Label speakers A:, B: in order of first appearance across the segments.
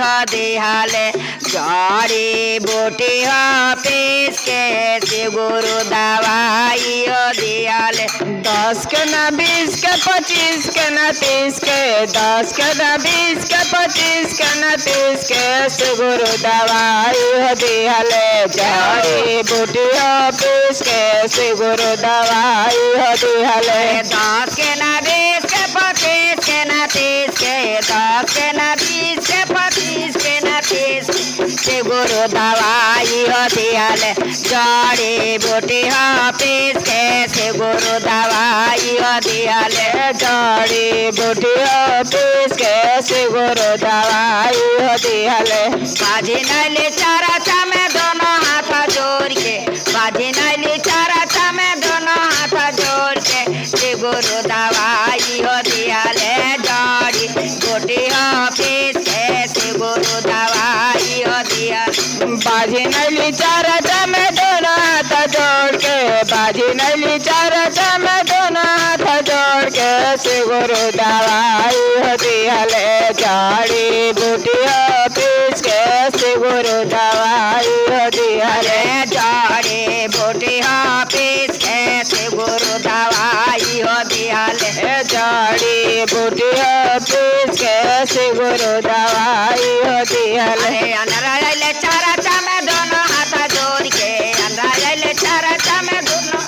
A: हो दिहले जड़ी बूटी हो पीस के शिव गुरु दवाई हो दिहले
B: 10 के ना 20 के 25 के ना 30 के 10 के ना 20 के 25 के ना 30 के शिव गुरु दवाई हो दिहले जड़ी बूटी हो पीस के शिव गुरु दवाई हो दिहले
A: 10 के ना 20 के 25 के ना 30 के 10 के ना 20 के 25 के ना 30 शिव गुरु दवाई हो दिहले जड़ी बूटी हो पीस के शिव गुरु दवाई हो दिहले
B: जड़ी बूटी हो पीस के शिव गुरु दवाई हो दिहले
A: बाजी नैली चारा में दोनों हाथ जोड़ के बाजी नैली चारा में दोनों हाथ जोड़ के शिव गुरु दवाई हो दिहले जड़ी बूटी हो पीस के शिव गुरु दवाई हो दिहले
B: बाजी नैली चारा में दोनों हाथ जोड़ के बाजी नैली चारा में दोनों हाथ जोड़ के शिव गुरु दवाई हो दिहले जड़ी बूटी हो पीस के शिव गुरु दवाई हो दिहले
A: जड़ी बूटी हो पीस के शिव गुरु दवाई हो दिहले
B: जड़ी बूटी हो पीस के शिव गुरु दवाई हो दिहले
A: अनराइले चारा में दोनों हाथ जोड़ के अनराइले चारा में दोनों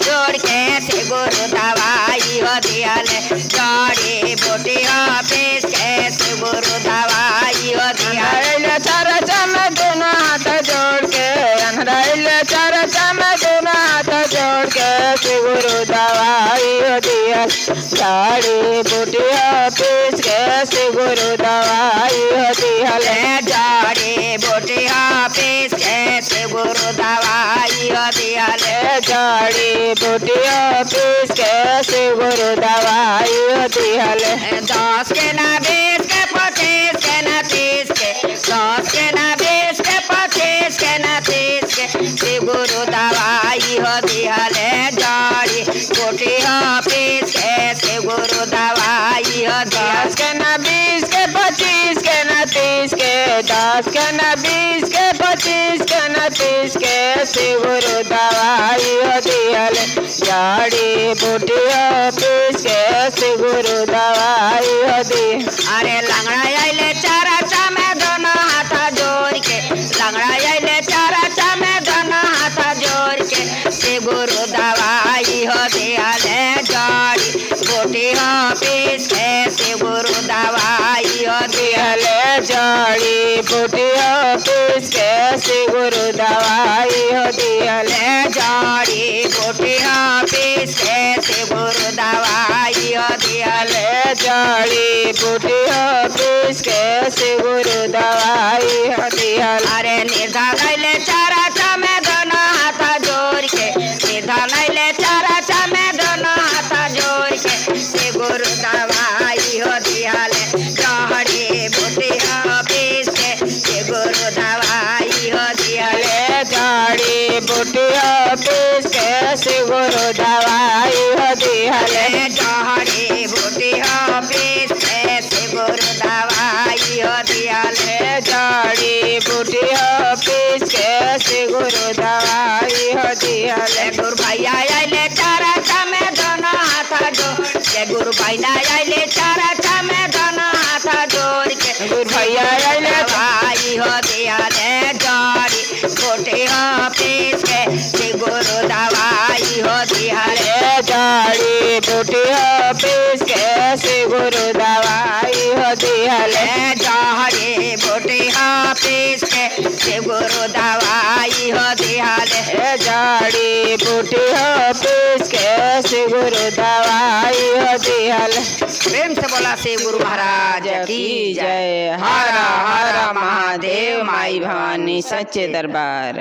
A: जोड़ के शिव गुरु दवाई हो दिहले जड़ी बूटी हो पीस के शिव गुरु दवाई हो दिहले
B: चारा में दोनों हाथ जोड़ के अनराइले चारा में दोनों हाथ जोड़ के शिव गुरु दवाई हो दिहले जड़ी बूटी हो पीस के शिव गुरु दवाई हो दिहले
A: जड़ी बूटी हो पीस के शिव गुरु दवाई हो दिहले
B: जड़ी बूटी हो पीस के शिव गुरु दवाई हो दिहले
A: 10 के ना 20 के 25 के ना 30 के 10 के ना 20 के 25 के ना 30 के शिव गुरु दवाई हो दिहले जड़ी बूटी हो पीस के शिव गुरु दवाई हो
B: 10 के ना 20 के 25 के ना 30 के 10 के ना 20 के 25 के ना 30 के शिव गुरु दवाई हो दिहले जड़ी बूटी हो पीस के शिव गुरु दवाई हो दी
A: अरे लंगड़ा आइले चारा में दोनों हाथ जोड़ के लंगड़ा आइले चारा में दोनों हाथ जोड़ के शिव गुरु दवाई हो दिहले जड़ी बूटी हो पीस के शिव गुरु दवाई हो दिहले
B: जड़ी बूटी हो पीस के शिव गुरु दवाई हो दिहले
A: जड़ी बूटी हो पीस के शिव गुरु दवाई हो दिहले
B: जड़ी बूटी हो पीस के शिव गुरु दवाई हो दिहले
A: अरे निर्धा नैले चारा में दोनों हाथ जोड़ के निर्धा नैले चारा में दोनों हाथ जोड़ के शिव गुरु दवाई हो दिहले जड़ी बूटी हो पीस के शिव गुरु दवाई हो दिहले
B: जड़ी बूटी हो पीस के शिव गुरु दवाई हो दिहले
A: जड़ी बूटी हो पीस के शिव गुरु दवाई हो दिहले
B: जड़ी बूटी हो पीस के शिव गुरु दवाई हो दिहले
A: गुरु भैया आइले चारा में दोनों हाथ जोड़ के गुरु भैया आइले चारा में दोनों हाथ जोड़ के
B: गुरु भैया आइले
A: दवाई हो दिहले जड़ी बूटी हो पीस के शिव गुरु दवाई हो दिहले
B: जड़ी बूटी हो पीस के शिव गुरु दवाई हो दिहले
A: जड़ी बूटी हो पीस के शिव गुरु दवाई हो दिहले
B: जड़ी बूटी हो पीस के शिव गुरु दवाई हो दिहले
A: प्रेम से बोला शिव गुरु महाराज की जय।
B: हर हर महादेव माई भवानी सच्चे दरबार।